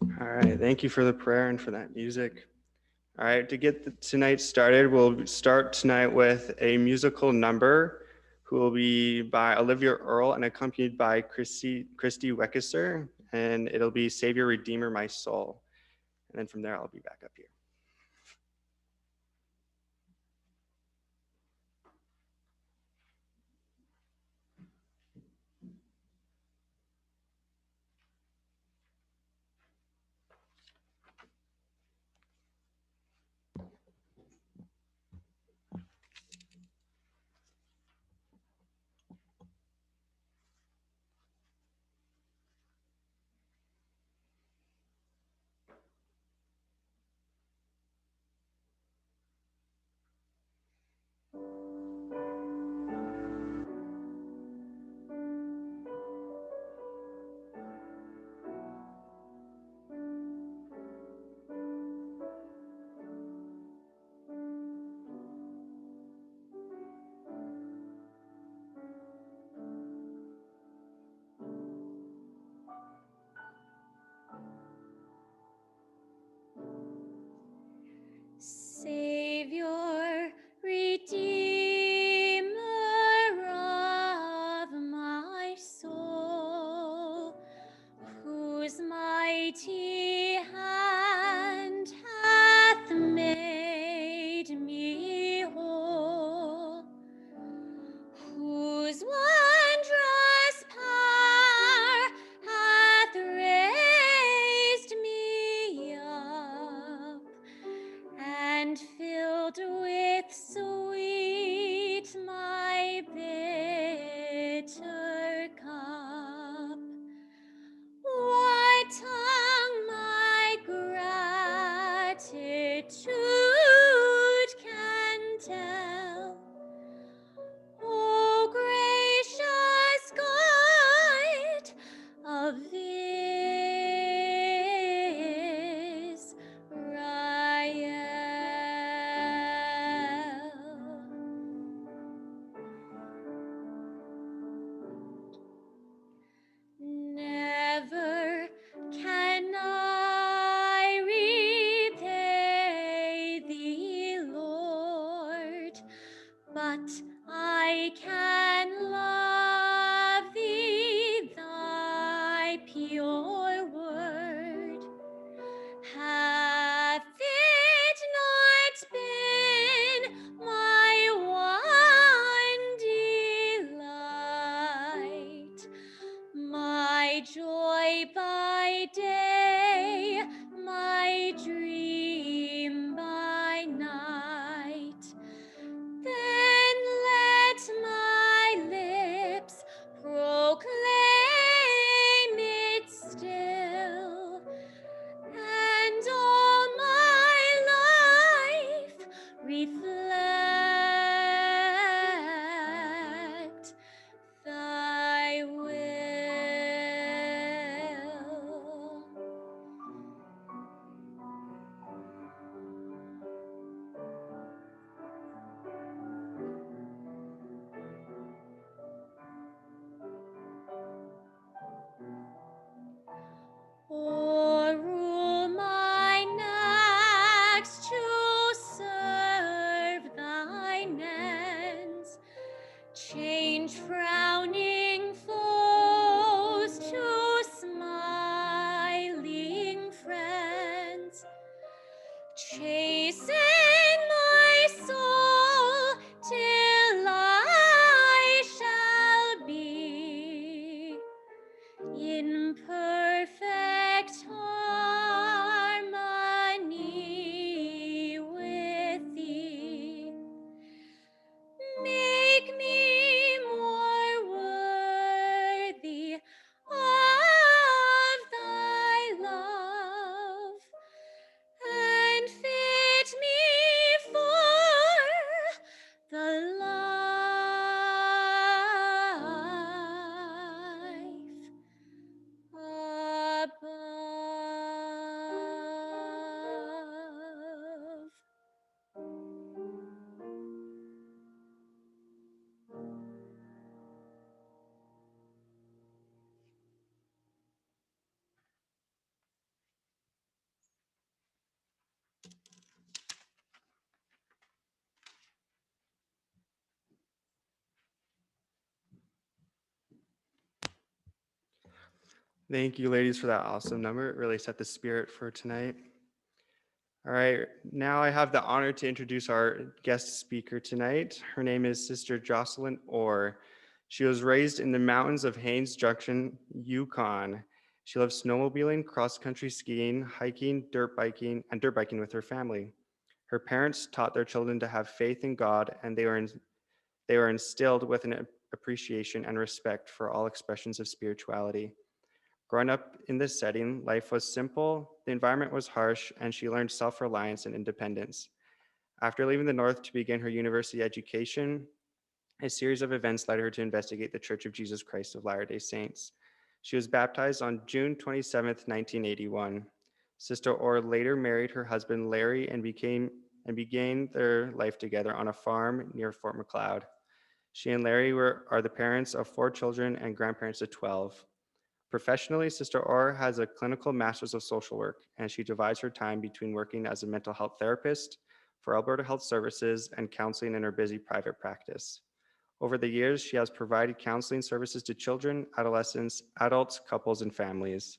All right, thank you for the prayer and for that music. All right, to get tonight started, we'll start tonight with a musical number who will be by Olivia Earle and accompanied by Christy Weckesser, and it'll be Savior, Redeemer, My Soul. And then from there, I'll be back up here. Savior, Redeemer of my soul, whose mighty hand hath made me whole, whose wondrous power hath raised me up and filled with sweet my bitter cup. What tongue my gratitude can tell? O gracious God of Never can I repay thee, Lord, but I can love thee, thy pure word. Hath it not been my one delight, my joy by day, my dream by night? Then let my lips proclaim it still, and all my life reflect thy will. O'errule my next to serve thine ends, change frowning foes to smiling friends, chasten my soul till I shall be in perfect harmony with thee. Make me more worthy of thy love, and fill Thank you, ladies, for that awesome number. It really set the spirit for tonight. All right, now I have the honor to introduce our guest speaker tonight. Her name is Sister Jocelyn Orr. She was raised in the mountains of Haines Junction, Yukon. She loves snowmobiling, cross-country skiing, hiking, dirt biking with her family. Her parents taught their children to have faith in God, and they were instilled with an appreciation and respect for all expressions of spirituality. Growing up in this setting, life was simple, the environment was harsh, and she learned self-reliance and independence. After leaving the North to begin her university education, a series of events led her to investigate the Church of Jesus Christ of Latter-day Saints. She was baptized on June 27th, 1981. Sister Orr later married her husband Larry and began their life together on a farm near Fort McLeod. She and Larry are the parents of 4 children and grandparents of 12. Professionally, Sister Orr has a clinical master's of social work, and she divides her time between working as a mental health therapist for Alberta Health Services and counseling in her busy private practice. Over the years, she has provided counseling services to children, adolescents, adults, couples, and families.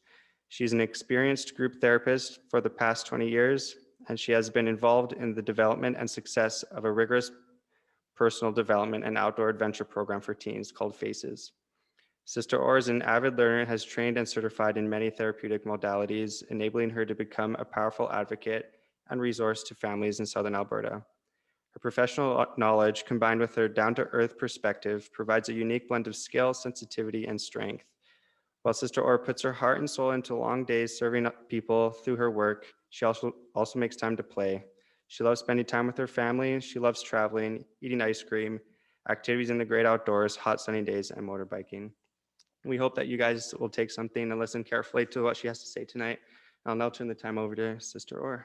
She's an experienced group therapist for the past 20 years, and she has been involved in the development and success of a rigorous personal development and outdoor adventure program for teens called FACES. Sister Orr is an avid learner and has trained and certified in many therapeutic modalities, enabling her to become a powerful advocate and resource to families in Southern Alberta. Her professional knowledge, combined with her down-to-earth perspective, provides a unique blend of skill, sensitivity, and strength. While Sister Orr puts her heart and soul into long days serving people through her work, she also makes time to play. She loves spending time with her family. She loves traveling, eating ice cream, activities in the great outdoors, hot sunny days, and motorbiking. We hope that you guys will take something and listen carefully to what she has to say tonight. I'll now turn the time over to Sister Orr.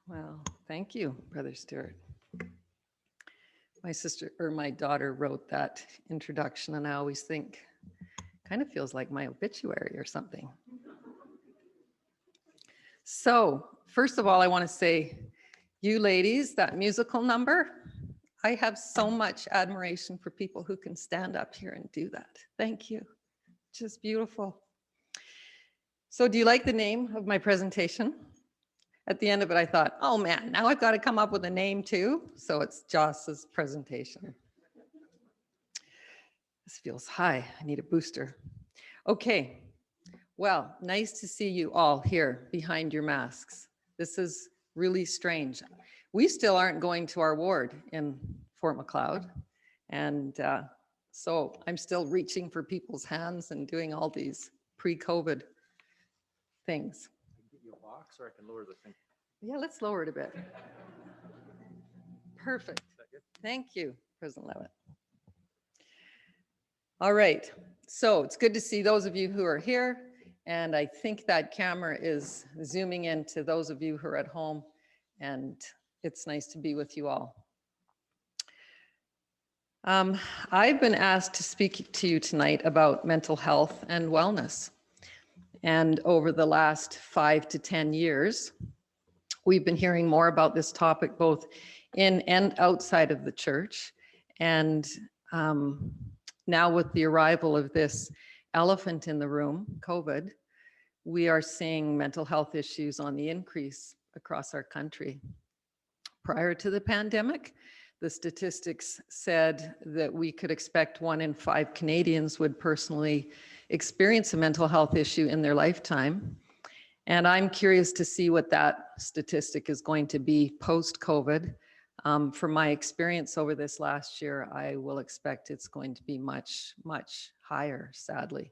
Well, thank you, Brother Stuart. My daughter wrote that introduction, and I always think, kind of feels like my obituary or something. So, first of all, I want to say, you ladies, that musical number, I have so much admiration for people who can stand up here and do that. Thank you. Just beautiful. So, do you like the name of my presentation? At the end of it, I thought, oh man, now I've got to come up with a name too. So it's Joss's presentation. This feels high. I need a booster. Okay. Well, nice to see you all here behind your masks. This is really strange. We still aren't going to our ward in Fort McLeod. And so I'm still reaching for people's hands and doing all these pre-COVID things. I can get you a box or I can lower the thing. Yeah, let's lower it a bit. Perfect. Thank you, President Levitt. All right, so it's good to see those of you who are here, and I think that camera is zooming in to those of you who are at home, and it's nice to be with you all. I've been asked to speak to you tonight about mental health and wellness, and over the last 5 to 10 years, we've been hearing more about this topic both in and outside of the church. And now with the arrival of this elephant in the room, COVID, we are seeing mental health issues on the increase across our country. Prior to the pandemic, the statistics said that we could expect 1 in 5 Canadians would personally experience a mental health issue in their lifetime. And I'm curious to see what that statistic is going to be post-COVID. From my experience over this last year, I will expect it's going to be much, much higher, sadly.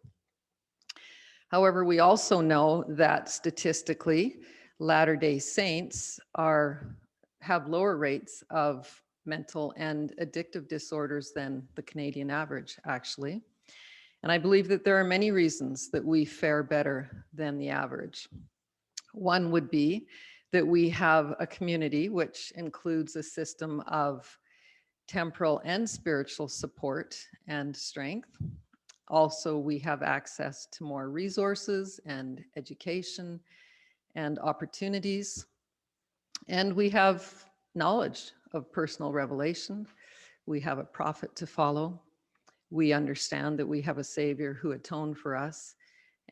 However, we also know that statistically, Latter-day Saints have lower rates of mental and addictive disorders than the Canadian average, actually. And I believe that there are many reasons that we fare better than the average. One would be that we have a community which includes a system of temporal and spiritual support and strength. Also, we have access to more resources and education and opportunities. And we have knowledge of personal revelation. We have a prophet to follow. We understand that we have a Savior who atoned for us.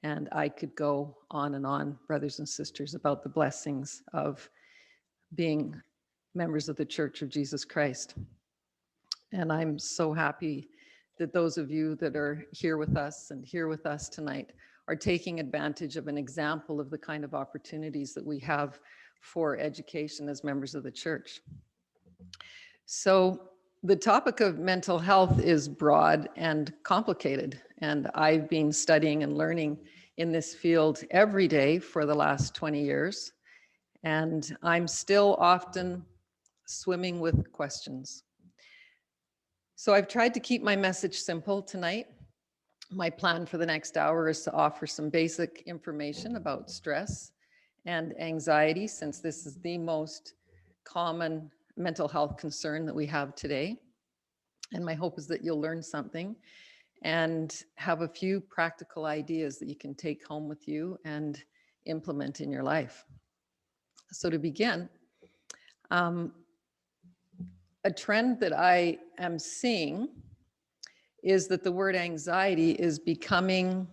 And I could go on and on, brothers and sisters, about the blessings of being members of the Church of Jesus Christ. And I'm so happy that those of you that are here with us and here with us tonight are taking advantage of an example of the kind of opportunities that we have for education as members of the church. So the topic of mental health is broad and complicated, and I've been studying and learning in this field every day for the last 20 years, and I'm still often swimming with questions. So I've tried to keep my message simple tonight. My plan for the next hour is to offer some basic information about stress and anxiety, since this is the most common mental health concern that we have today. And my hope is that you'll learn something and have a few practical ideas that you can take home with you and implement in your life. So to begin, a trend that I am seeing is that the word anxiety is becoming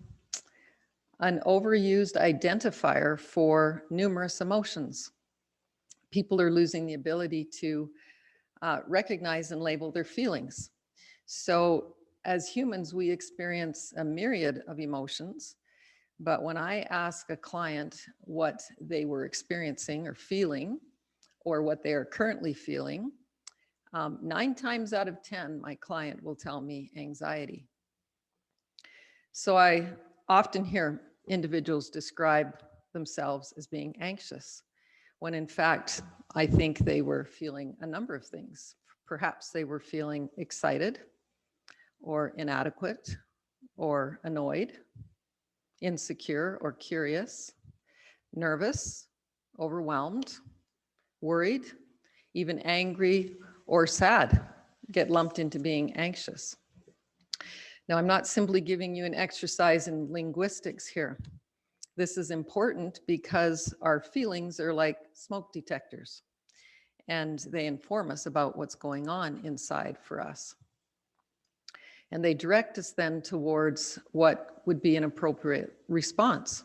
an overused identifier for numerous emotions. People are losing the ability to recognize and label their feelings. So as humans, we experience a myriad of emotions, but when I ask a client what they were experiencing or feeling, or what they are currently feeling, 9 times out of 10, my client will tell me anxiety. So I often hear individuals describe themselves as being anxious, when in fact, I think they were feeling a number of things. Perhaps they were feeling excited, or inadequate, or annoyed, insecure, or curious, nervous, overwhelmed, worried, even angry or sad, get lumped into being anxious. Now, I'm not simply giving you an exercise in linguistics here. This is important because our feelings are like smoke detectors, and they inform us about what's going on inside for us. And they direct us then towards what would be an appropriate response.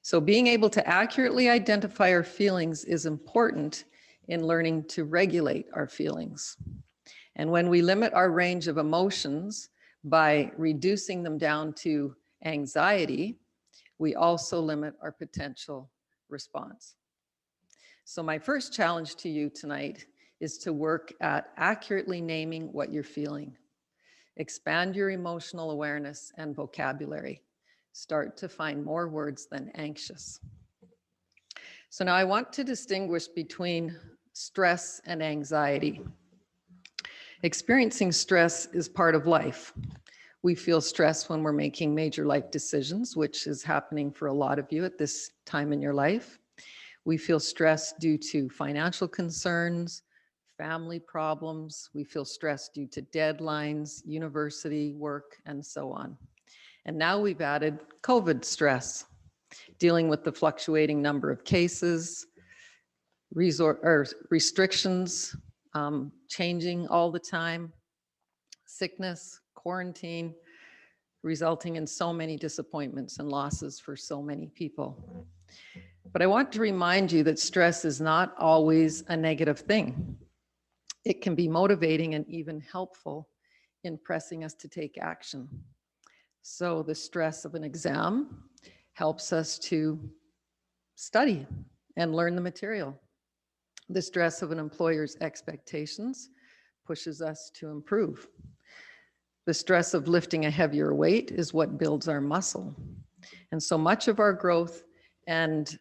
So being able to accurately identify our feelings is important in learning to regulate our feelings. And when we limit our range of emotions by reducing them down to anxiety, we also limit our potential response. So my first challenge to you tonight is to work at accurately naming what you're feeling. Expand your emotional awareness and vocabulary. Start to find more words than anxious. So now I want to distinguish between stress and anxiety. Experiencing stress is part of life. We feel stress when we're making major life decisions, which is happening for a lot of you at this time in your life. We feel stress due to financial concerns, family problems. We feel stress due to deadlines, university work, and so on. And now we've added COVID stress, dealing with the fluctuating number of cases, restrictions changing all the time, sickness, quarantine, resulting in so many disappointments and losses for so many people. But I want to remind you that stress is not always a negative thing. It can be motivating and even helpful in pressing us to take action. So the stress of an exam helps us to study and learn the material. The stress of an employer's expectations pushes us to improve. The stress of lifting a heavier weight is what builds our muscle. And so much of our growth and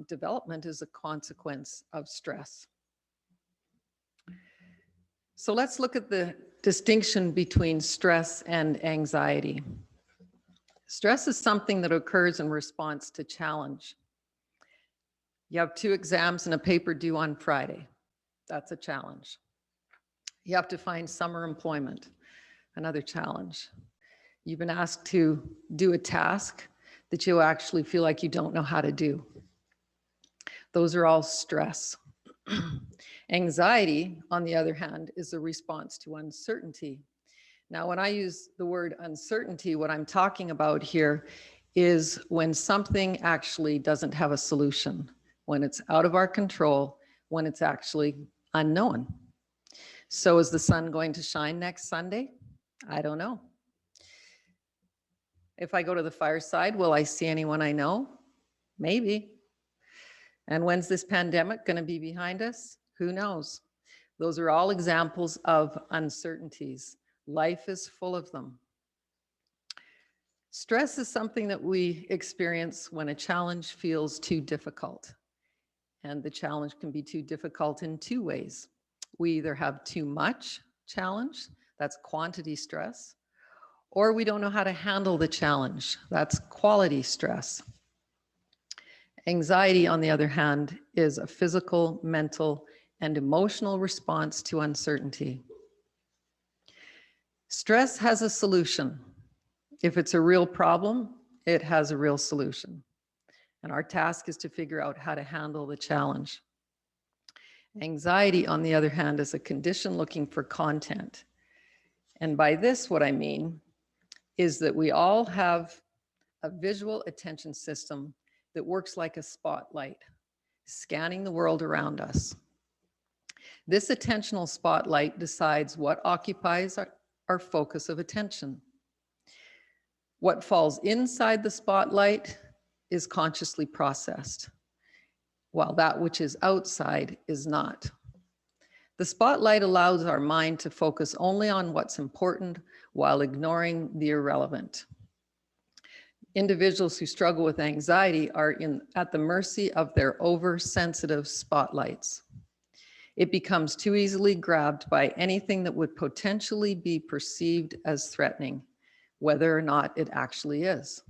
development is a consequence of stress. So let's look at the distinction between stress and anxiety. Stress is something that occurs in response to challenge. You have 2 exams and a paper due on Friday. That's a challenge. You have to find summer employment, another challenge. You've been asked to do a task that you actually feel like you don't know how to do. Those are all stress. Anxiety, on the other hand, is a response to uncertainty. Now, when I use the word uncertainty, what I'm talking about here is when something actually doesn't have a solution, when it's out of our control, when it's actually unknown. So is the sun going to shine next Sunday? I don't know. If I go to the fireside, will I see anyone I know? Maybe. And when's this pandemic going to be behind us? Who knows? Those are all examples of uncertainties. Life is full of them. Stress is something that we experience when a challenge feels too difficult. And the challenge can be too difficult in two ways. We either have too much challenge, that's quantity stress, or we don't know how to handle the challenge, that's quality stress. Anxiety, on the other hand, is a physical, mental, and emotional response to uncertainty. Stress has a solution. If it's a real problem, it has a real solution. And our task is to figure out how to handle the challenge. Anxiety, on the other hand, is a condition looking for content. And by this, what I mean is that we all have a visual attention system that works like a spotlight, scanning the world around us. This attentional spotlight decides what occupies our focus of attention. What falls inside the spotlight is consciously processed, while that which is outside is not. The spotlight allows our mind to focus only on what's important while ignoring the irrelevant. Individuals who struggle with anxiety are at the mercy of their oversensitive spotlights. It becomes too easily grabbed by anything that would potentially be perceived as threatening, whether or not it actually is.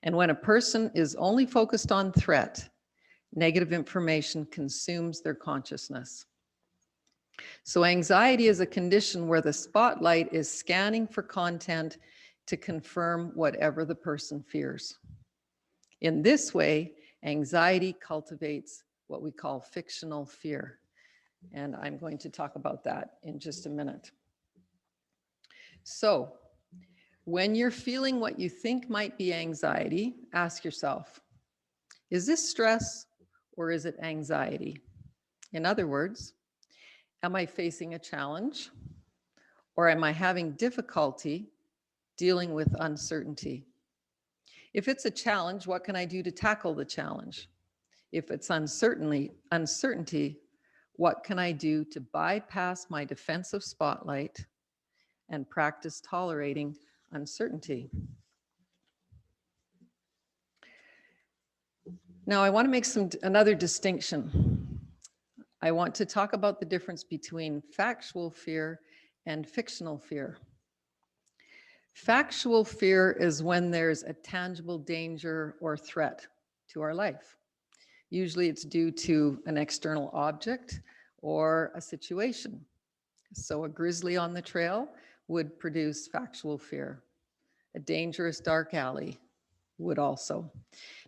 And when a person is only focused on threat, negative information consumes their consciousness. So anxiety is a condition where the spotlight is scanning for content to confirm whatever the person fears. In this way, anxiety cultivates what we call fictional fear. And I'm going to talk about that in just a minute. So, when you're feeling what you think might be anxiety, ask yourself, is this stress or is it anxiety? In other words, am I facing a challenge or am I having difficulty dealing with uncertainty? If it's a challenge, what can I do to tackle the challenge? If it's uncertainty, what can I do to bypass my defensive spotlight and practice tolerating uncertainty? Now, I want to make another distinction. I want to talk about the difference between factual fear and fictional fear. Factual fear is when there's a tangible danger or threat to our life. Usually it's due to an external object or a situation. So a grizzly on the trail would produce factual fear. A dangerous dark alley would also.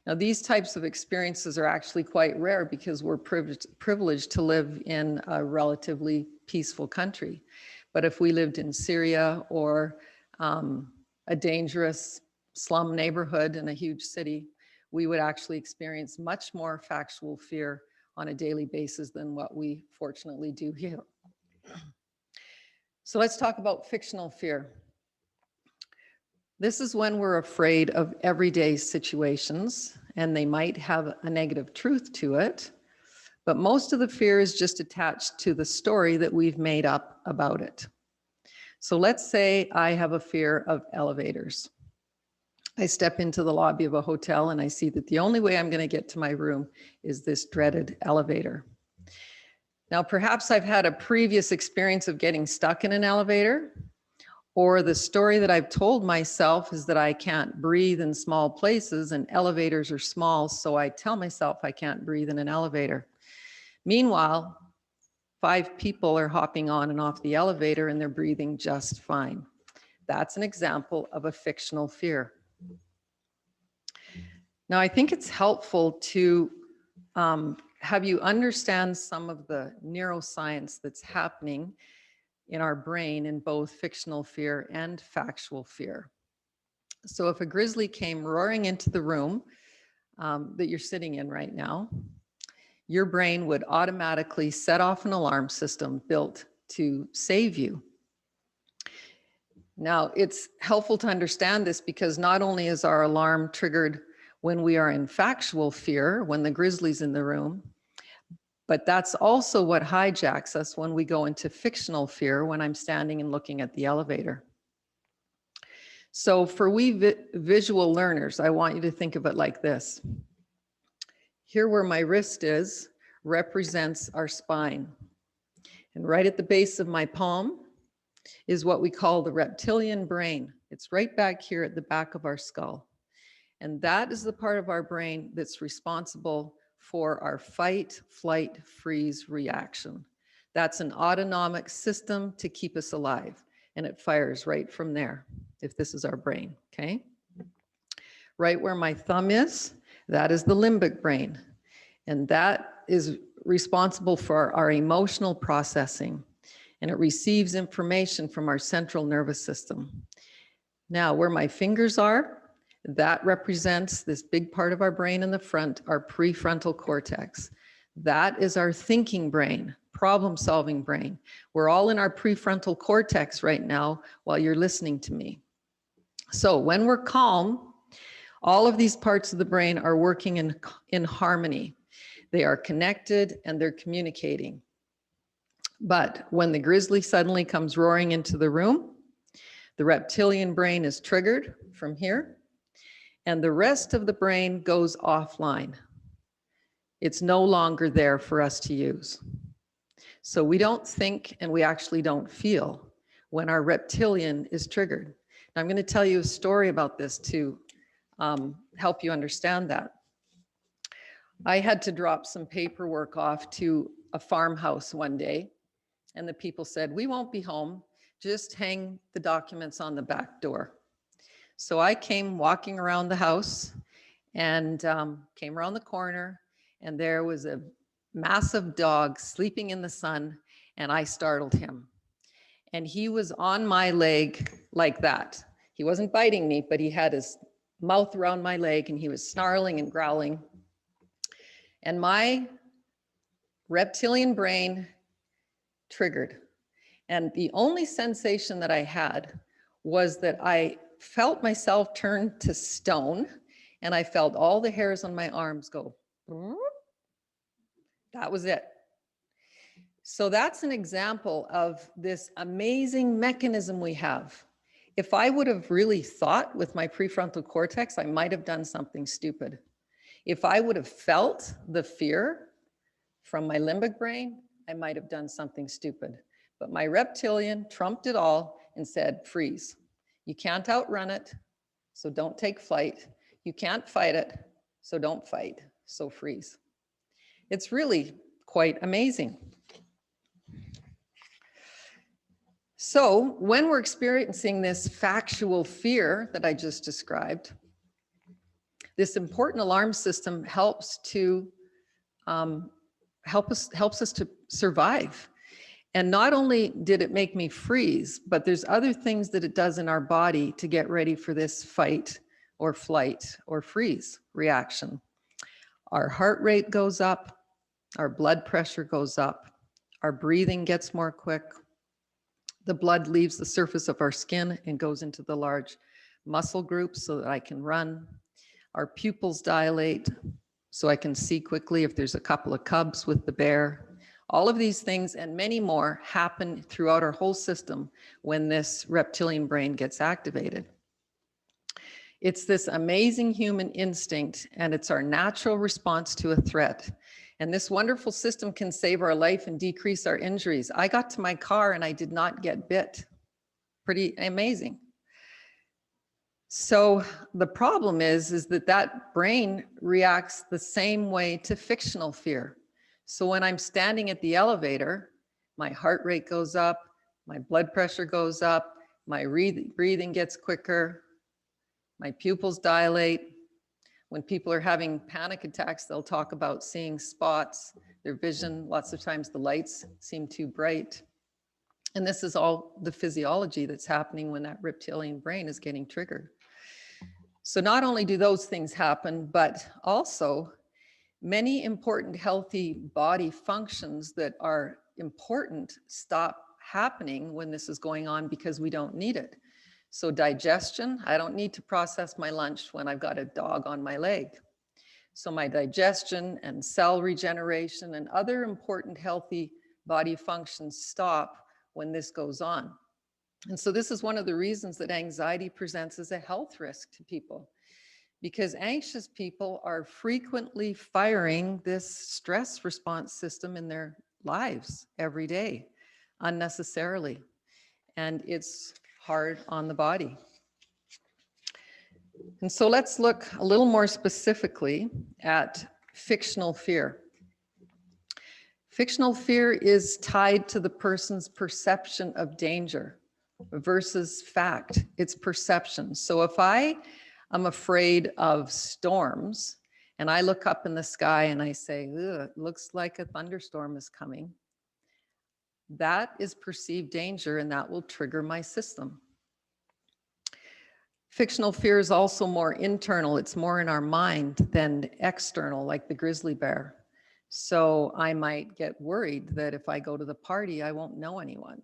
Now, these types of experiences are actually quite rare because we're privileged to live in a relatively peaceful country. But if we lived in Syria or a dangerous slum neighborhood in a huge city, we would actually experience much more factual fear on a daily basis than what we fortunately do here. So let's talk about fictional fear. This is when we're afraid of everyday situations, and they might have a negative truth to it, but most of the fear is just attached to the story that we've made up about it. So let's say I have a fear of elevators. I step into the lobby of a hotel and I see that the only way I'm going to get to my room is this dreaded elevator. Now, perhaps I've had a previous experience of getting stuck in an elevator, or the story that I've told myself is that I can't breathe in small places and elevators are small, so I tell myself I can't breathe in an elevator. Meanwhile, 5 people are hopping on and off the elevator and they're breathing just fine. That's an example of a fictional fear. Now, I think it's helpful to have you understand some of the neuroscience that's happening in our brain in both fictional fear and factual fear. So if a grizzly came roaring into the room that you're sitting in right now, your brain would automatically set off an alarm system built to save you. Now, it's helpful to understand this because not only is our alarm triggered when we are in factual fear, when the grizzly's in the room, but that's also what hijacks us when we go into fictional fear, when I'm standing and looking at the elevator. So for we visual learners, I want you to think of it like this. Here where my wrist is represents our spine. And right at the base of my palm is what we call the reptilian brain. It's right back here at the back of our skull. And that is the part of our brain that's responsible for our fight, flight, freeze reaction. That's an autonomic system to keep us alive. And it fires right from there, if this is our brain, okay? Right where my thumb is, that is the limbic brain. And that is responsible for our emotional processing. And it receives information from our central nervous system. Now, where my fingers are, that represents this big part of our brain in the front, our prefrontal cortex. That is our thinking brain, problem-solving brain. We're all in our prefrontal cortex right now while you're listening to me. So when we're calm, all of these parts of the brain are working in harmony. They are connected and they're communicating. But when the grizzly suddenly comes roaring into the room, the reptilian brain is triggered from here, and the rest of the brain goes offline. It's no longer there for us to use. So we don't think and we actually don't feel when our reptilian is triggered. Now I'm going to tell you a story about this to help you understand that. I had to drop some paperwork off to a farmhouse one day, and the people said, "We won't be home, just hang the documents on the back door." So I came walking around the house and came around the corner, and there was a massive dog sleeping in the sun, and I startled him. And he was on my leg like that. He wasn't biting me, but he had his mouth around my leg and he was snarling and growling. And my reptilian brain triggered. And the only sensation that I had was that I felt myself turn to stone, and I felt all the hairs on my arms go. That was it. So that's an example of this amazing mechanism we have. If I would have really thought with my prefrontal cortex, I might have done something stupid. If I would have felt the fear from my limbic brain, I might have done something stupid. But my reptilian trumped it all and said, freeze. You can't outrun it, so don't take flight. You can't fight it, so don't fight, so freeze. It's really quite amazing. So when we're experiencing this factual fear that I just described, this important alarm system helps us to survive. And not only did it make me freeze, but there's other things that it does in our body to get ready for this fight or flight or freeze reaction. Our heart rate goes up, our blood pressure goes up, our breathing gets more quick. The blood leaves the surface of our skin and goes into the large muscle groups so that I can run. Our pupils dilate so I can see quickly if there's a couple of cubs with the bear. All of these things and many more happen throughout our whole system when this reptilian brain gets activated. It's this amazing human instinct, and it's our natural response to a threat. And this wonderful system can save our life and decrease our injuries. I got to my car and I did not get bit. Pretty amazing. So the problem is that brain reacts the same way to fictional fear. So when I'm standing at the elevator, my heart rate goes up, my blood pressure goes up, my breathing gets quicker, my pupils dilate. When people are having panic attacks, they'll talk about seeing spots, their vision, lots of times the lights seem too bright. And this is all the physiology that's happening when that reptilian brain is getting triggered. So not only do those things happen, but also many important healthy body functions that are important stop happening when this is going on because we don't need it. So digestion, I don't need to process my lunch when I've got a dog on my leg. So my digestion and cell regeneration and other important healthy body functions stop when this goes on. And so this is one of the reasons that anxiety presents as a health risk to people, because anxious people are frequently firing this stress response system in their lives every day unnecessarily. And it's hard on the body. And so let's look a little more specifically at fictional fear. Fictional fear is tied to the person's perception of danger versus fact. It's perception. So if I am afraid of storms and I look up in the sky and I say, it looks like a thunderstorm is coming, that is perceived danger and that will trigger my system. Fictional fear is also more internal. It's more in our mind than external, like the grizzly bear. So I might get worried that if I go to the party, I won't know anyone.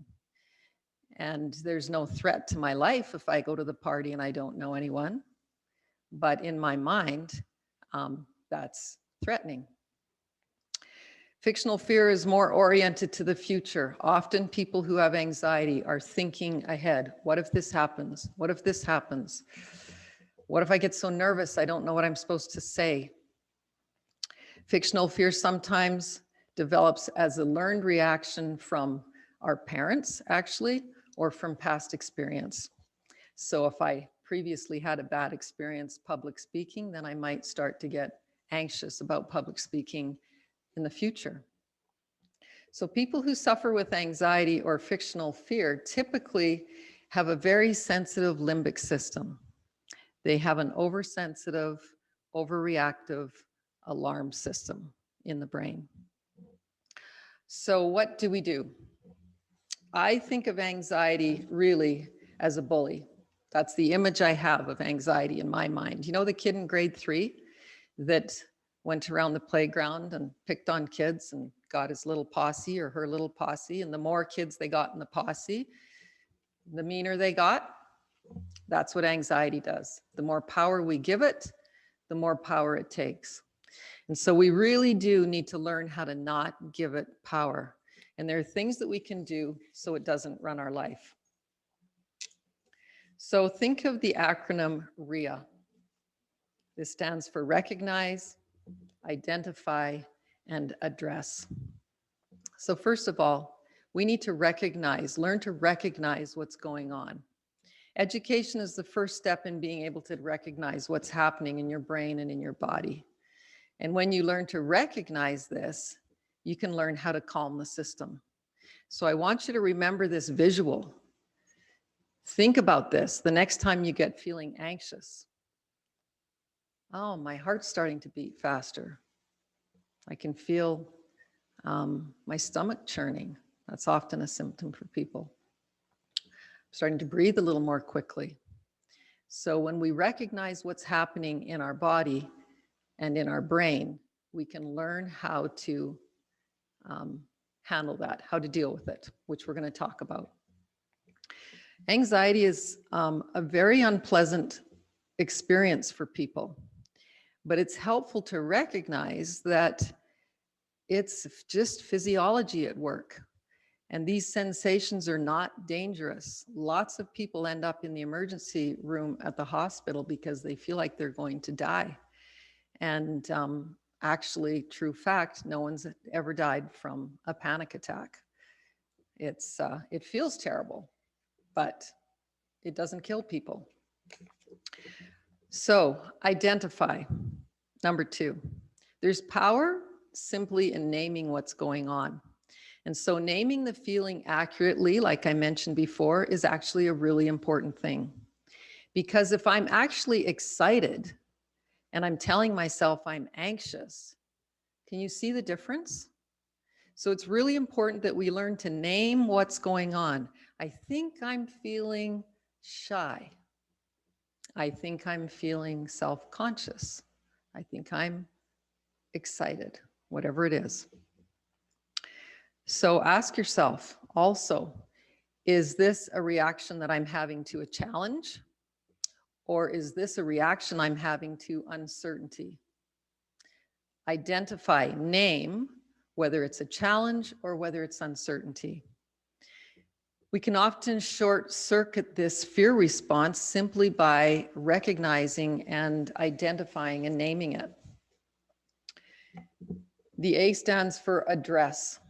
And there's no threat to my life if I go to the party and I don't know anyone. But in my mind, that's threatening. Fictional fear is more oriented to the future. Often people who have anxiety are thinking ahead. What if this happens? What if this happens? What if I get so nervous I don't know what I'm supposed to say? Fictional fear sometimes develops as a learned reaction from our parents, actually, or from past experience. So if I previously had a bad experience public speaking, then I might start to get anxious about public speaking in the future. So people who suffer with anxiety or fictional fear typically have a very sensitive limbic system. They have an oversensitive, overreactive alarm system in the brain. So what do we do? I think of anxiety really as a bully. That's the image I have of anxiety in my mind. You know the kid in grade 3 that went around the playground and picked on kids and got his little posse or her little posse, and the more kids they got in the posse, the meaner they got. That's what anxiety does. The more power we give it, the more power it takes. And so we really do need to learn how to not give it power. And there are things that we can do so it doesn't run our life. So think of the acronym RIA. This stands for recognize, identify, and address. So first of all, we need to learn to recognize what's going on. Education is the first step in being able to recognize what's happening in your brain and in your body. And when you learn to recognize this, you can learn how to calm the system. So I want you to remember this visual. Think about this the next time you get feeling anxious. Oh, my heart's starting to beat faster. I can feel my stomach churning. That's often a symptom for people. I'm starting to breathe a little more quickly. So when we recognize what's happening in our body and in our brain, we can learn how to handle that, how to deal with it, which we're going to talk about. Anxiety is a very unpleasant experience for people, but it's helpful to recognize that it's just physiology at work. And these sensations are not dangerous. Lots of people end up in the emergency room at the hospital because they feel like they're going to die. And actually, true fact, no one's ever died from a panic attack. It feels terrible, but it doesn't kill people. So identify, number 2. There's power simply in naming what's going on. And so naming the feeling accurately, like I mentioned before, is actually a really important thing. Because if I'm actually excited, and I'm telling myself I'm anxious. Can you see the difference? So it's really important that we learn to name what's going on. I think I'm feeling shy. I think I'm feeling self-conscious. I think I'm excited, whatever it is. So ask yourself also, is this a reaction that I'm having to a challenge? Or is this a reaction I'm having to uncertainty? Identify, name, whether it's a challenge or whether it's uncertainty. We can often short circuit this fear response simply by recognizing and identifying and naming it. The A stands for address.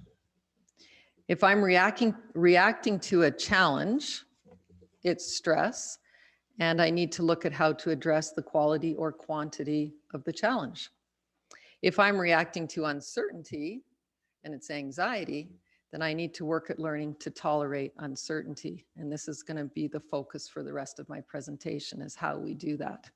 If I'm reacting to a challenge, it's stress, and I need to look at how to address the quality or quantity of the challenge. If I'm reacting to uncertainty and it's anxiety, then I need to work at learning to tolerate uncertainty. And this is going to be the focus for the rest of my presentation, is how we do that.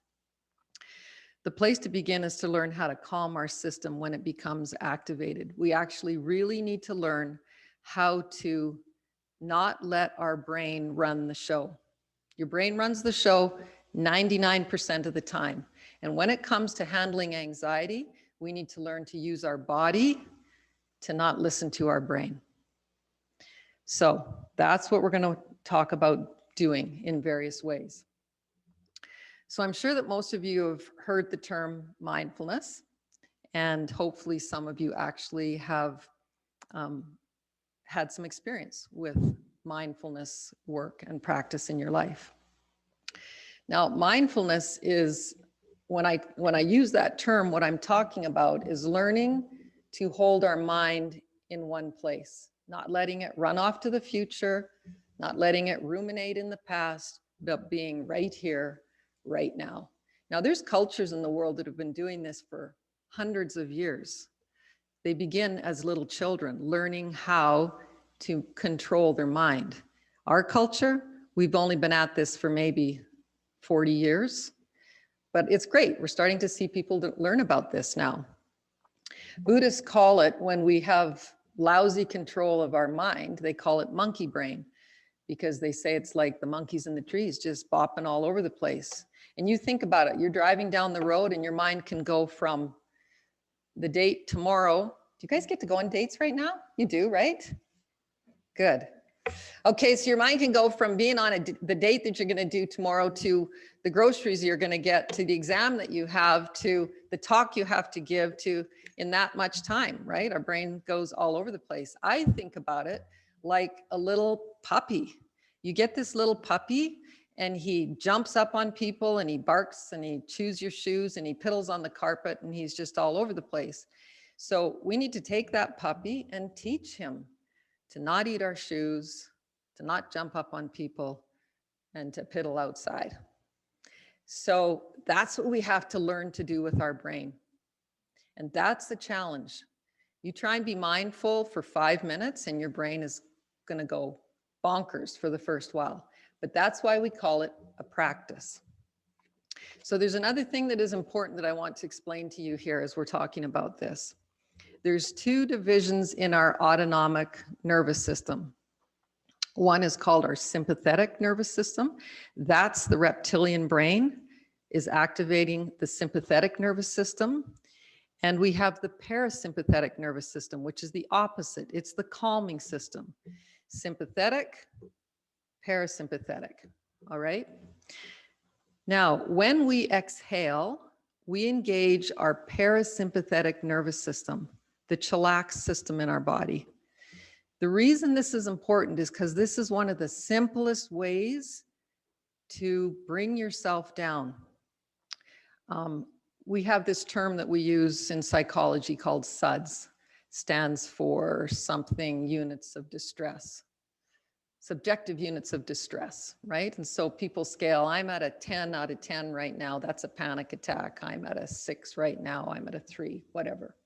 The place to begin is to learn how to calm our system when it becomes activated. We actually really need to learn how to not let our brain run the show. Your brain runs the show 99% of the time. And when it comes to handling anxiety, we need to learn to use our body to not listen to our brain. So that's what we're going to talk about doing in various ways. So I'm sure that most of you have heard the term mindfulness, and hopefully some of you actually have had some experience with mindfulness work and practice in your life. Now, mindfulness is, when I use that term, what I'm talking about is learning to hold our mind in one place, not letting it run off to the future, not letting it ruminate in the past, but being right here, right now. Now, there's cultures in the world that have been doing this for hundreds of years. They begin as little children, learning how to control their mind. Our culture, we've only been at this for maybe 40 years, but it's great. We're starting to see people that learn about this now. Buddhists call it, when we have lousy control of our mind, they call it monkey brain, because they say it's like the monkeys in the trees just bopping all over the place. And you think about it, you're driving down the road and your mind can go from the date tomorrow. Do you guys get to go on dates right now? You do, right? Good. Okay, so your mind can go from being on the date that you're going to do tomorrow, to the groceries you're going to get, to the exam that you have, to the talk you have to give, to in that much time, right? Our brain goes all over the place. I think about it like a little puppy. You get this little puppy and he jumps up on people and he barks and he chews your shoes and he piddles on the carpet and he's just all over the place. So we need to take that puppy and teach him to not eat our shoes, to not jump up on people, and to piddle outside. So that's what we have to learn to do with our brain. And that's the challenge. You try and be mindful for 5 minutes and your brain is going to go bonkers for the first while. But that's why we call it a practice. So there's another thing that is important that I want to explain to you here as we're talking about this. There's two divisions in our autonomic nervous system. One is called our sympathetic nervous system. That's the reptilian brain is activating the sympathetic nervous system. And we have the parasympathetic nervous system, which is the opposite. It's the calming system. Sympathetic, parasympathetic, all right? Now, when we exhale, we engage our parasympathetic nervous system, the chillax system in our body. The reason this is important is because this is one of the simplest ways to bring yourself down. We have this term that we use in psychology called SUDS, stands for something units of distress, subjective units of distress, right? And so people scale, I'm at a 10 out of 10 right now, that's a panic attack. I'm at a 6 right now, I'm at a 3, whatever.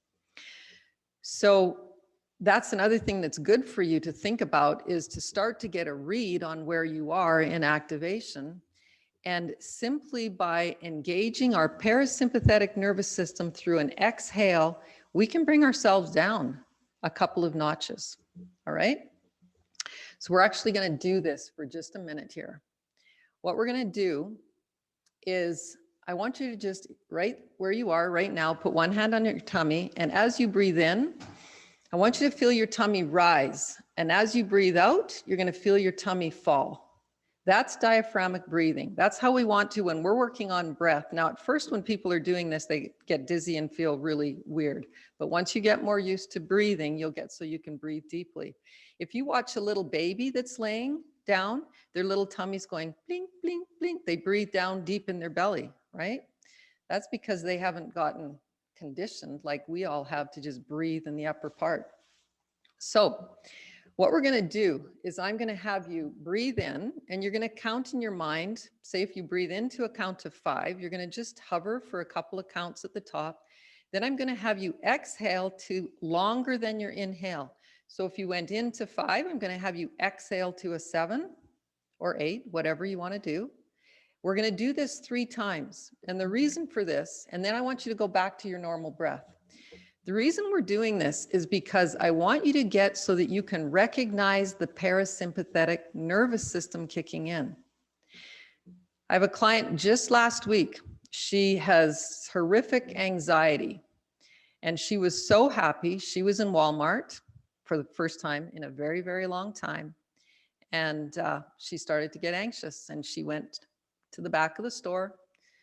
So that's another thing that's good for you to think about, is to start to get a read on where you are in activation And simply by engaging our parasympathetic nervous system through an exhale, we can bring ourselves down a couple of notches. All right? So we're actually going to do this for just a minute here. What we're going to do is I want you to just, right where you are right now, put one hand on your tummy. And as you breathe in, I want you to feel your tummy rise. And as you breathe out, you're going to feel your tummy fall. That's diaphragmatic breathing. That's how we want to when we're working on breath. Now, at first, when people are doing this, they get dizzy and feel really weird. But once you get more used to breathing, you'll get so you can breathe deeply. If you watch a little baby that's laying down, their little tummy's going blink, blink, blink. They breathe down deep in their belly, right? That's because they haven't gotten conditioned like we all have to just breathe in the upper part. So what we're going to do is I'm going to have you breathe in, and you're going to count in your mind. Say if you breathe into a count of 5, you're going to just hover for a couple of counts at the top. Then I'm going to have you exhale to longer than your inhale. So if you went into 5, I'm going to have you exhale to a 7 or 8, whatever you want to do. We're going to do this 3 times. And the reason for this, and then I want you to go back to your normal breath. The reason we're doing this is because I want you to get so that you can recognize the parasympathetic nervous system kicking in. I have a client just last week. She has horrific anxiety, and she was so happy. She was in Walmart for the first time in a very, very long time. And she started to get anxious, and she went to the back of the store.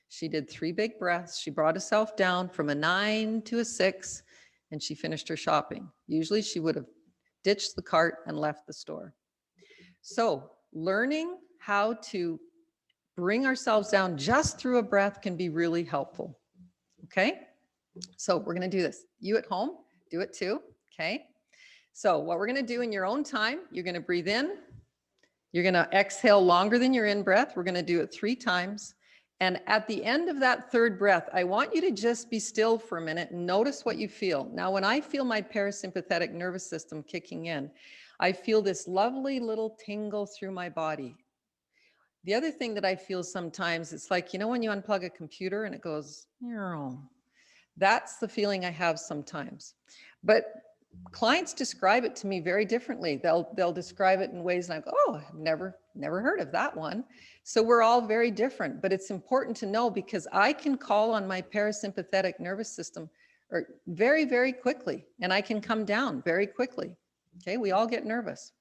She did 3 big breaths. She brought herself down from a 9 to a 6. And she finished her shopping. Usually she would have ditched the cart and left the store. So learning how to bring ourselves down just through a breath can be really helpful. Okay? So we're going to do this. You at home, do it too. Okay? So what we're going to do in your own time, you're going to breathe in. You're going to exhale longer than your in-breath. We're going to do it 3 times. And at the end of that 3rd breath, I want you to just be still for a minute and notice what you feel. Now, when I feel my parasympathetic nervous system kicking in, I feel this lovely little tingle through my body. The other thing that I feel sometimes, it's like, you know, when you unplug a computer and it goes, that's the feeling I have sometimes. But clients describe it to me very differently. They'll describe it in ways like, oh, I've never heard of that one. So we're all very different, but it's important to know because I can call on my parasympathetic nervous system very, very quickly, and I can come down very quickly. Okay, we all get nervous.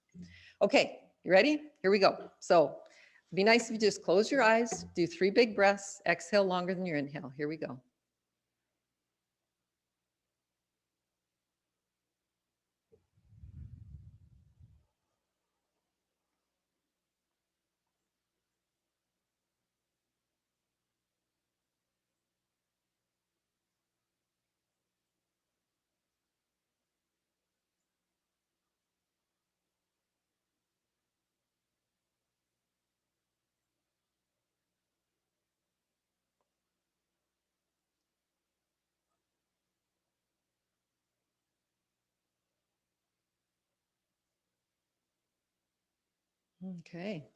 Okay, you ready? Here we go. So it'd be nice if you just close your eyes, do 3 big breaths, exhale longer than your inhale. Here we go. Okay.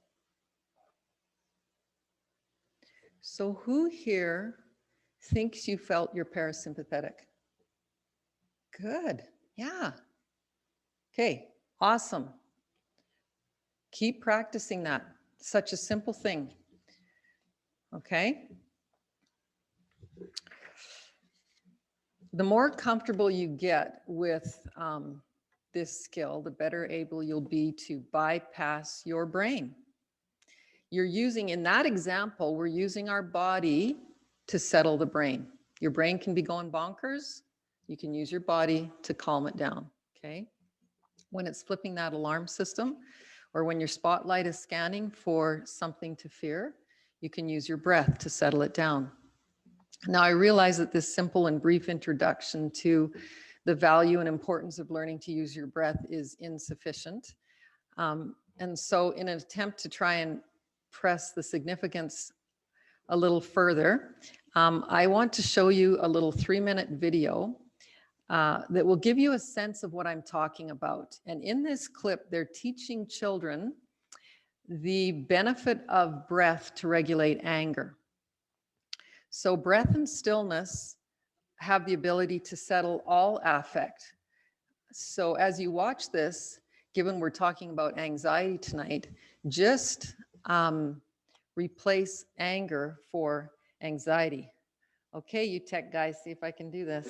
So who here thinks you felt your parasympathetic? Good. Yeah. Okay. Awesome. Keep practicing that. Such a simple thing. Okay. The more comfortable you get with this skill, the better able you'll be to bypass your brain. You're using, in that example, we're using our body to settle the brain. Your brain can be going bonkers. You can use your body to calm it down, okay? When it's flipping that alarm system, or when your spotlight is scanning for something to fear, you can use your breath to settle it down. Now, I realize that this simple and brief introduction to the value and importance of learning to use your breath is insufficient. And so in an attempt to try and press the significance a little further, I want to show you a little 3-minute video that will give you a sense of what I'm talking about. And in this clip, they're teaching children the benefit of breath to regulate anger. So breath and stillness have the ability to settle all affect. So as you watch this, given we're talking about anxiety tonight, just replace anger for anxiety. Okay, you tech guys, see if I can do this.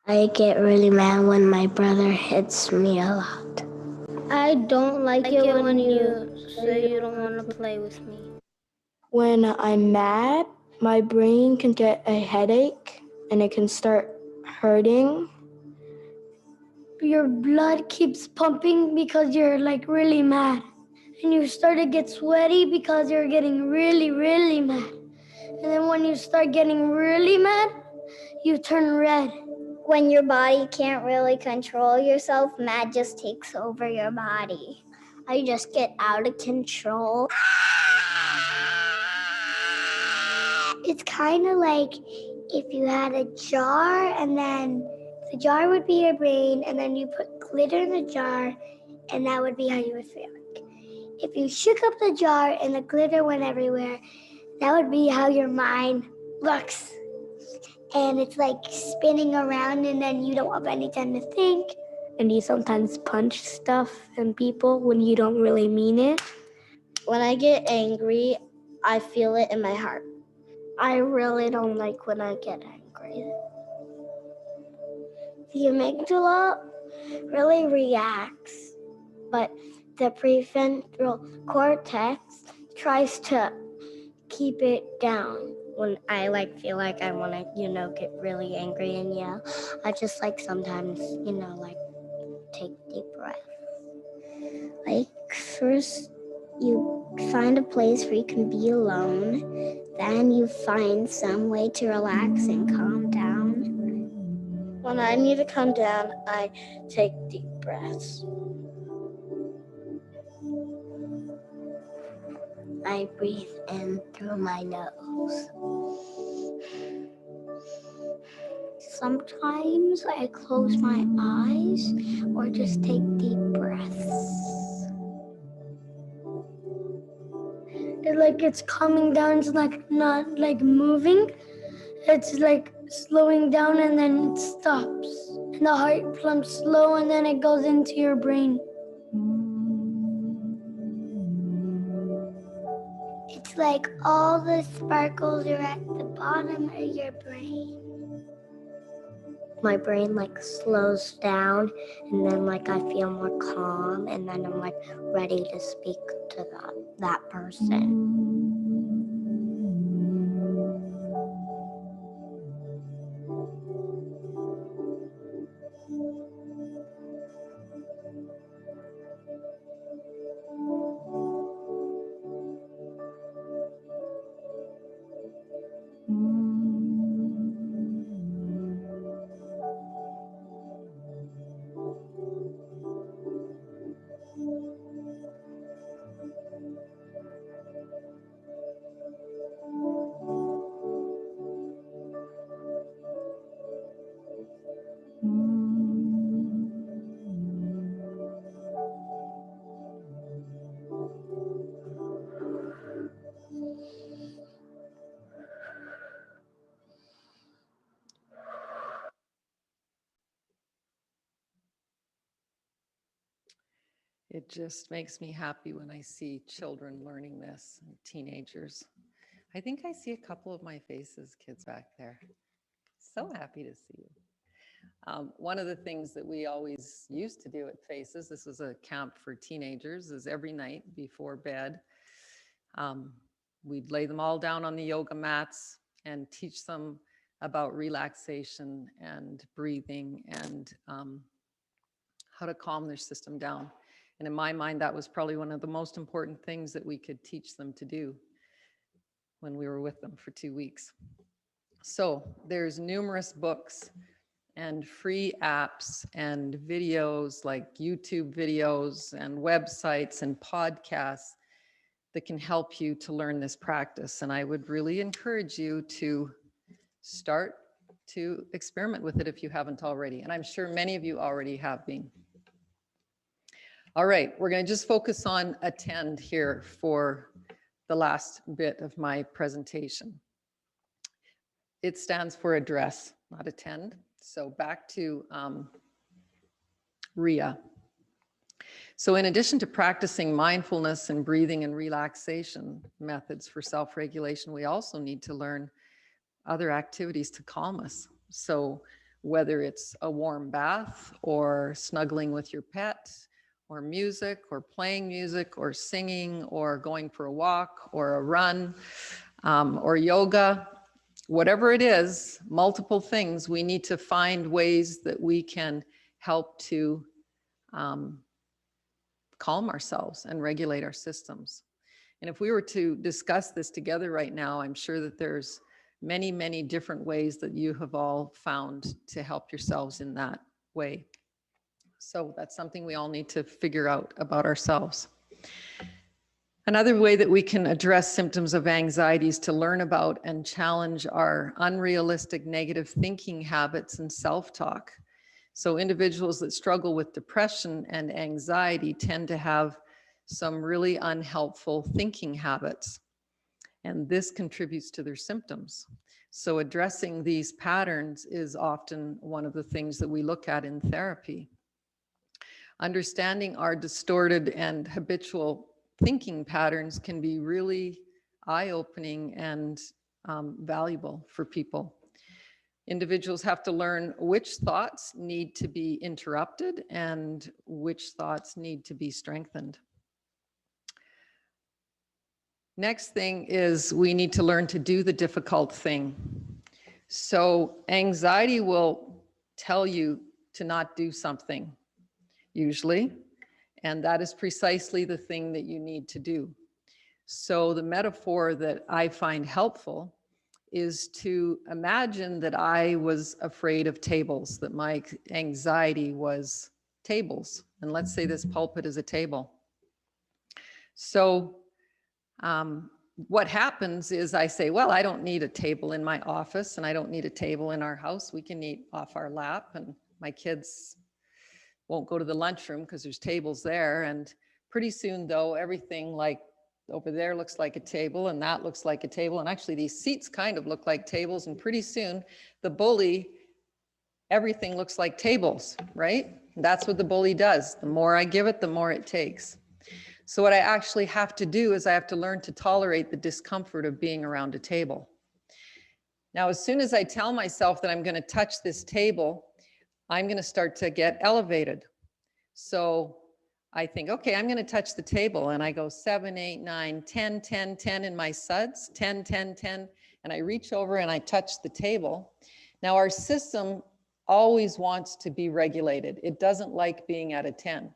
I get really mad when my brother hits me a lot. I don't like it when you say you don't want to play with me. When I'm mad, my brain can get a headache and it can start hurting. Your blood keeps pumping because you're like really mad. And you start to get sweaty because you're getting really, really mad. And then when you start getting really mad, you turn red. When your body can't really control yourself, mad just takes over your body. I just get out of control. It's kind of like if you had a jar and then the jar would be your brain and then you put glitter in the jar and that would be how you would feel. If you shook up the jar and the glitter went everywhere, that would be how your mind looks. And it's like spinning around and then you don't have any time to think. And you sometimes punch stuff and people when you don't really mean it. When I get angry, I feel it in my heart. I really don't like when I get angry. The amygdala really reacts, but the prefrontal cortex tries to keep it down. When I feel like I want to, get really angry and yell, I just sometimes, take deep breaths. First you find a place where you can be alone, then you find some way to relax and calm down. When I need to calm down, I take deep breaths. I breathe in through my nose. Sometimes I close my eyes or just take deep breaths. It's coming down, it's not moving. It's slowing down and then it stops. And the heart pumps slow and then it goes into your brain. It's like all the sparkles are at the bottom of your brain. My brain slows down and then I feel more calm and then I'm ready to speak to that person. It just makes me happy when I see children learning this, and teenagers. I think I see a couple of my faces, kids back there. So happy to see you. One of the things that we always used to do at Faces, this was a camp for teenagers, is every night before bed, we'd lay them all down on the yoga mats and teach them about relaxation and breathing and how to calm their system down. And in my mind, that was probably one of the most important things that we could teach them to do when we were with them for 2 weeks. So there's numerous books and free apps and videos like YouTube videos and websites and podcasts that can help you to learn this practice. And I would really encourage you to start to experiment with it if you haven't already. And I'm sure many of you already have been. All right, we're going to just focus on attend here for the last bit of my presentation. It stands for address, not attend. So back to RIA. So in addition to practicing mindfulness and breathing and relaxation methods for self-regulation, we also need to learn other activities to calm us. So whether it's a warm bath or snuggling with your pet or music or playing music or singing or going for a walk or a run or yoga, whatever it is, multiple things, we need to find ways that we can help to calm ourselves and regulate our systems. And if we were to discuss this together right now, I'm sure that there's many, many different ways that you have all found to help yourselves in that way. So that's something we all need to figure out about ourselves. Another way that we can address symptoms of anxiety is to learn about and challenge our unrealistic negative thinking habits and self-talk. So individuals that struggle with depression and anxiety tend to have some really unhelpful thinking habits, and this contributes to their symptoms. So addressing these patterns is often one of the things that we look at in therapy. Understanding our distorted and habitual thinking patterns can be really eye-opening and valuable for people. Individuals have to learn which thoughts need to be interrupted and which thoughts need to be strengthened. Next thing is we need to learn to do the difficult thing. So anxiety will tell you to not do something, usually, and that is precisely the thing that you need to do. So the metaphor that I find helpful is to imagine that I was afraid of tables, that my anxiety was tables. And let's say this pulpit is a table. So what happens is I say, well, I don't need a table in my office and I don't need a table in our house. We can eat off our lap and my kids won't go to the lunchroom because there's tables there. And pretty soon though, everything like over there looks like a table and that looks like a table. And actually these seats kind of look like tables. And pretty soon the bully, everything looks like tables, right? And that's what the bully does. The more I give it, the more it takes. So what I actually have to do is I have to learn to tolerate the discomfort of being around a table. Now, as soon as I tell myself that I'm going to touch this table, I'm going to start to get elevated. So I think, okay, I'm going to touch the table and I go 7, 8, 9, 10, 10, 10 in my suds, 10, 10, 10, and I reach over and I touch the table. Now our system always wants to be regulated. It doesn't like being at a 10.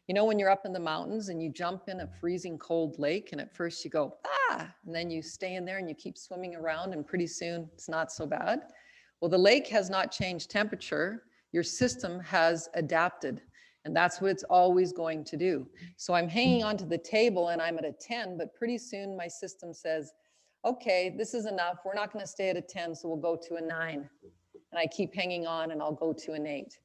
You know, when you're up in the mountains and you jump in a freezing cold lake and at first you go, ah, and then you stay in there and you keep swimming around and pretty soon it's not so bad. Well, the lake has not changed temperature. Your system has adapted. And that's what it's always going to do. So I'm hanging onto the table and I'm at a 10, but pretty soon my system says, okay, this is enough. We're not going to stay at a 10, so we'll go to a 9. And I keep hanging on and I'll go to an 8.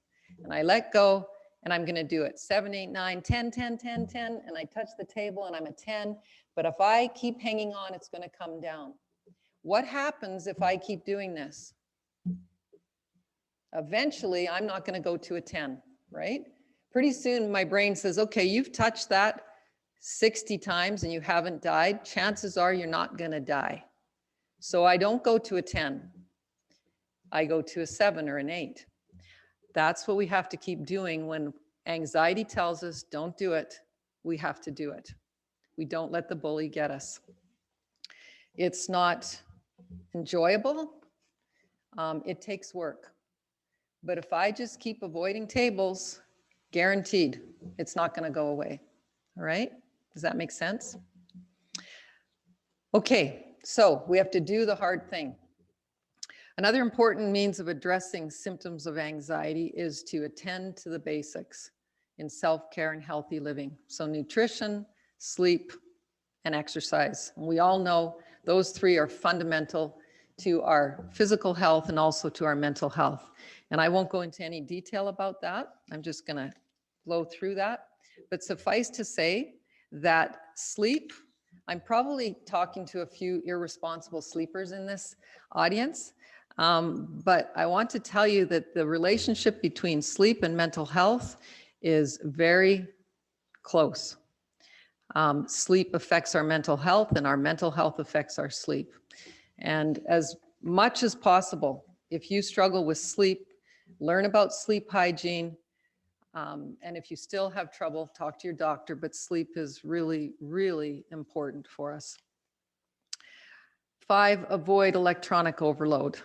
And I let go and I'm going to do it. 7, 8, 9, 10, 10, 10, 10. And I touch the table and I'm a 10. But if I keep hanging on, it's going to come down. What happens if I keep doing this? Eventually, I'm not going to go to a 10, right? Pretty soon my brain says, okay, you've touched that 60 times and you haven't died. Chances are you're not going to die. So I don't go to a 10. I go to a 7 or an 8. That's what we have to keep doing when anxiety tells us don't do it. We have to do it. We don't let the bully get us. It's not enjoyable. It takes work. But if I just keep avoiding tables, guaranteed, it's not going to go away. All right? Does that make sense? Okay, so we have to do the hard thing. Another important means of addressing symptoms of anxiety is to attend to the basics in self-care and healthy living. So nutrition, sleep, and exercise. And we all know those 3 are fundamental to our physical health and also to our mental health. And I won't go into any detail about that. I'm just going to blow through that. But suffice to say that sleep, I'm probably talking to a few irresponsible sleepers in this audience, but I want to tell you that the relationship between sleep and mental health is very close. Sleep affects our mental health, and our mental health affects our sleep. And as much as possible, if you struggle with sleep, learn about sleep hygiene. And if you still have trouble, talk to your doctor, but sleep is really, really important for us. 5, avoid electronic overload.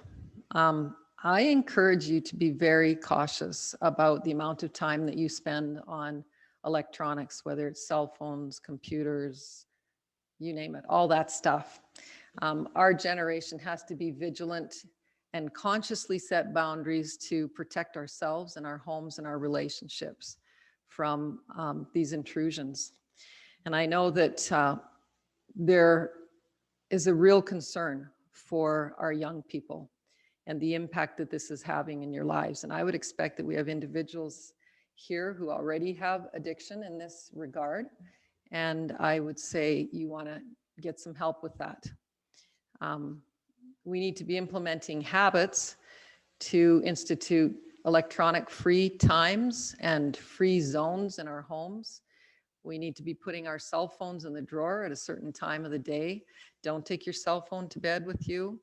I encourage you to be very cautious about the amount of time that you spend on electronics, whether it's cell phones, computers, you name it, all that stuff. Our generation has to be vigilant and consciously set boundaries to protect ourselves and our homes and our relationships from these intrusions. And I know that there is a real concern for our young people and the impact that this is having in your lives. And I would expect that we have individuals here who already have addiction in this regard. And I would say you want to get some help with that. We need to be implementing habits to institute electronic free times and free zones in our homes. We need to be putting our cell phones in the drawer at a certain time of the day. Don't take your cell phone to bed with you.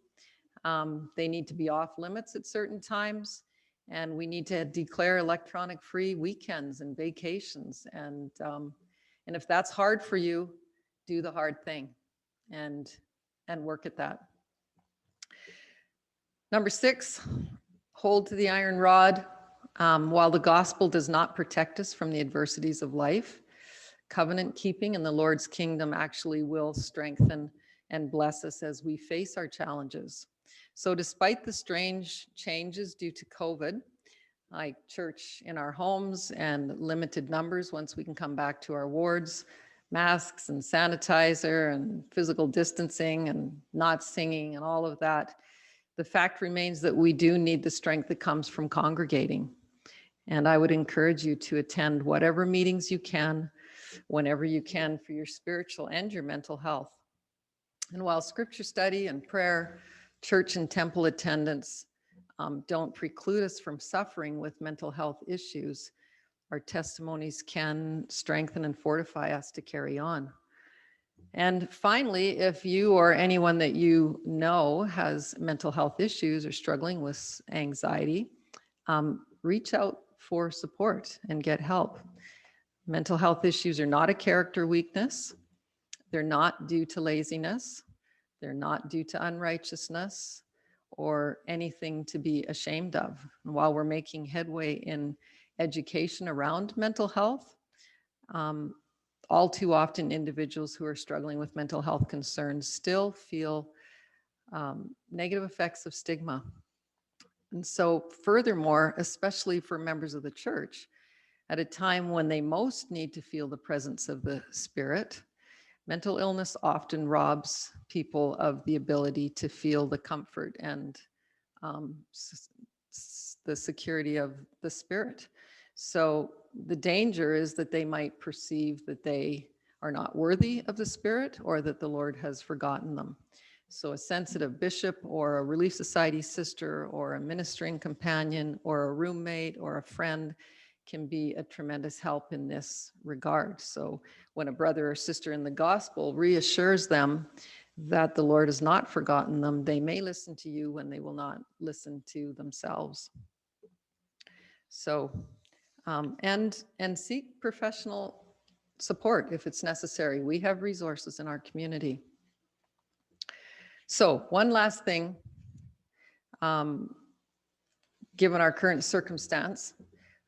They need to be off limits at certain times. And we need to declare electronic free weekends and vacations. And if that's hard for you, do the hard thing and work at that. Number 6, hold to the iron rod. While the gospel does not protect us from the adversities of life, covenant keeping in the Lord's kingdom actually will strengthen and bless us as we face our challenges. So despite the strange changes due to COVID, like church in our homes and limited numbers once we can come back to our wards, masks and sanitizer and physical distancing and not singing and all of that, the fact remains that we do need the strength that comes from congregating. And I would encourage you to attend whatever meetings you can, whenever you can, for your spiritual and your mental health. And while scripture study and prayer, church and temple attendance don't preclude us from suffering with mental health issues, our testimonies can strengthen and fortify us to carry on. And finally, if you or anyone that you know has mental health issues or struggling with anxiety, reach out for support and get help. Mental health issues are not a character weakness. They're not due to laziness. They're not due to unrighteousness or anything to be ashamed of. And while we're making headway in education around mental health, all too often individuals who are struggling with mental health concerns still feel negative effects of stigma. And so furthermore, especially for members of the church, at a time when they most need to feel the presence of the Spirit, mental illness often robs people of the ability to feel the comfort and the security of the Spirit. So the danger is that they might perceive that they are not worthy of the Spirit or that the Lord has forgotten them. So a sensitive bishop or a Relief Society sister or a ministering companion or a roommate or a friend can be a tremendous help in this regard. So when a brother or sister in the gospel reassures them that the Lord has not forgotten them, they may listen to you when they will not listen to themselves. So, and seek professional support if it's necessary. We have resources in our community. So one last thing, given our current circumstance,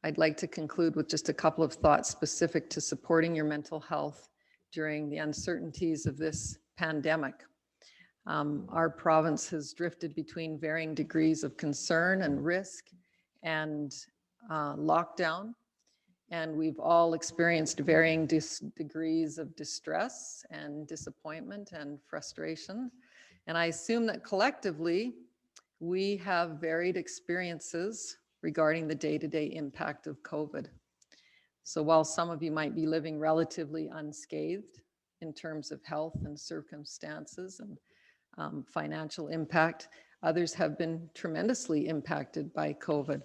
I'd like to conclude with just a couple of thoughts specific to supporting your mental health during the uncertainties of this pandemic. Our province has drifted between varying degrees of concern and risk and lockdown, and we've all experienced varying degrees of distress and disappointment and frustration. And I assume that collectively, we have varied experiences regarding the day-to-day impact of COVID. So while some of you might be living relatively unscathed in terms of health and circumstances and financial impact, others have been tremendously impacted by COVID.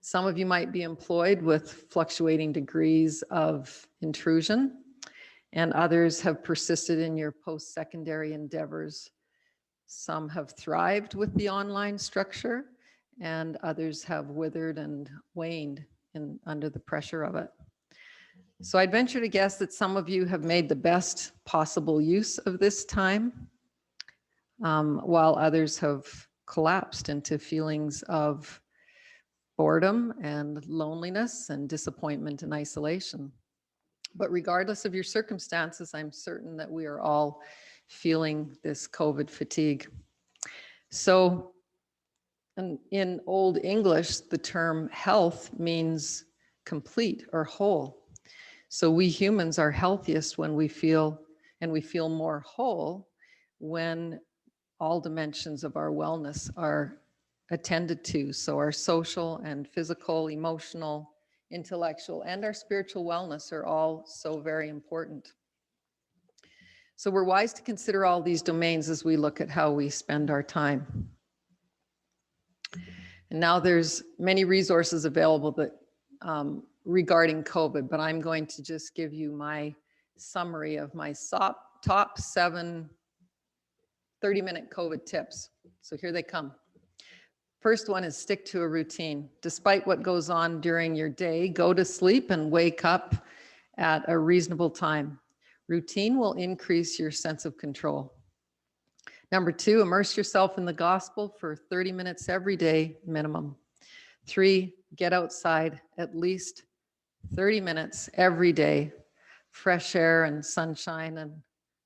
Some of you might be employed with fluctuating degrees of intrusion, and others have persisted in your post-secondary endeavors. Some have thrived with the online structure, and others have withered and waned under the pressure of it. So I'd venture to guess that some of you have made the best possible use of this time, while others have collapsed into feelings of boredom and loneliness and disappointment and isolation. But regardless of your circumstances, I'm certain that we are all feeling this COVID fatigue. So in Old English, the term health means complete or whole. So we humans are healthiest when we feel, and we feel more whole when all dimensions of our wellness are attended to. So our social and physical, emotional, intellectual, and our spiritual wellness are all so very important. So we're wise to consider all these domains as we look at how we spend our time. And now there's many resources available that regarding COVID, but I'm going to just give you my summary of my top 7 30-minute COVID tips. So here they come. First one is stick to a routine. Despite what goes on during your day, go to sleep and wake up at a reasonable time. Routine will increase your sense of control. Number 2, immerse yourself in the gospel for 30 minutes every day minimum. 3, get outside at least 30 minutes every day. Fresh air and sunshine and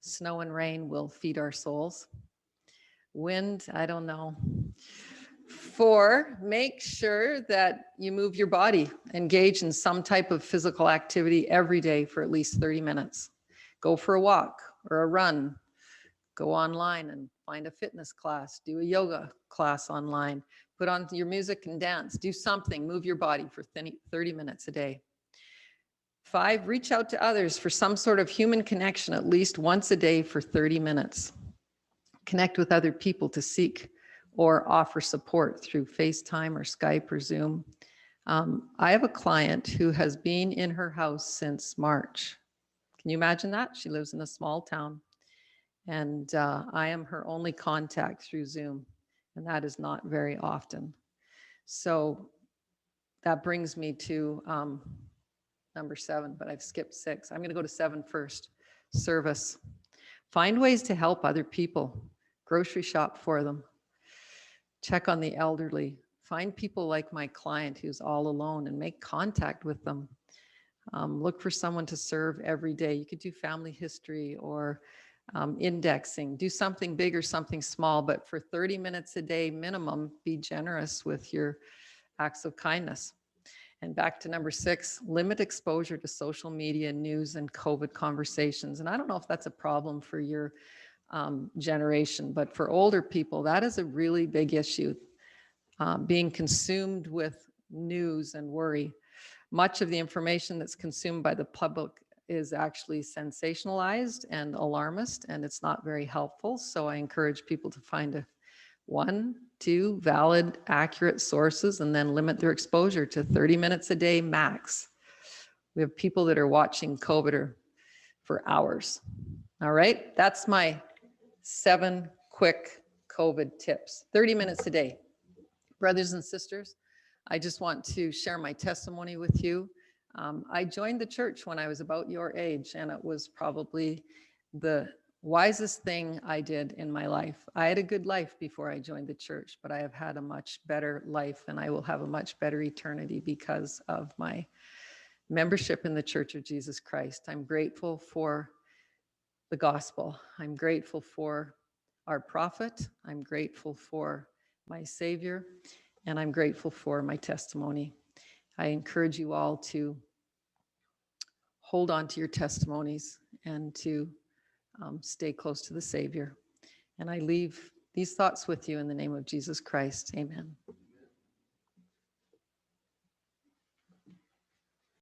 snow and rain will feed our souls. Wind, I don't know. 4, make sure that you move your body. Engage in some type of physical activity every day for at least 30 minutes. Go for a walk or a run. Go online and find a fitness class. Do a yoga class online. Put on your music and dance. Do something. Move your body for 30 minutes a day. 5, reach out to others for some sort of human connection at least once a day for 30 minutes. Connect with other people to seek or offer support through FaceTime or Skype or Zoom. I have a client who has been in her house since March. Can you imagine that? She lives in a small town. And I am her only contact through Zoom, and that is not very often. So that brings me to number 7, but I've skipped 6. I'm going to go to 7 first. Service. Find ways to help other people. Grocery shop for them. Check on the elderly. Find people like my client who's all alone and make contact with them. Look for someone to serve every day. You could do family history or indexing. Do something big or something small, but for 30 minutes a day minimum, be generous with your acts of kindness. And back to number 6, limit exposure to social media, news, and COVID conversations. And I don't know if that's a problem for your generation, but for older people, that is a really big issue. Being consumed with news and worry. Much of the information that's consumed by the public is actually sensationalized and alarmist, and it's not very helpful. So I encourage people to find 1, 2 valid, accurate sources and then limit their exposure to 30 minutes a day max. We have people that are watching COVID for hours. All right, that's my 7 quick COVID tips, 30 minutes a day. Brothers and sisters, I just want to share my testimony with you. I joined the church when I was about your age, and it was probably the wisest thing I did in my life. I had a good life before I joined the church, but I have had a much better life, and I will have a much better eternity because of my membership in the Church of Jesus Christ. I'm grateful for the gospel. I'm grateful for our prophet. I'm grateful for my Savior, and I'm grateful for my testimony. I encourage you all to hold on to your testimonies and to stay close to the Savior. And I leave these thoughts with you in the name of Jesus Christ. Amen.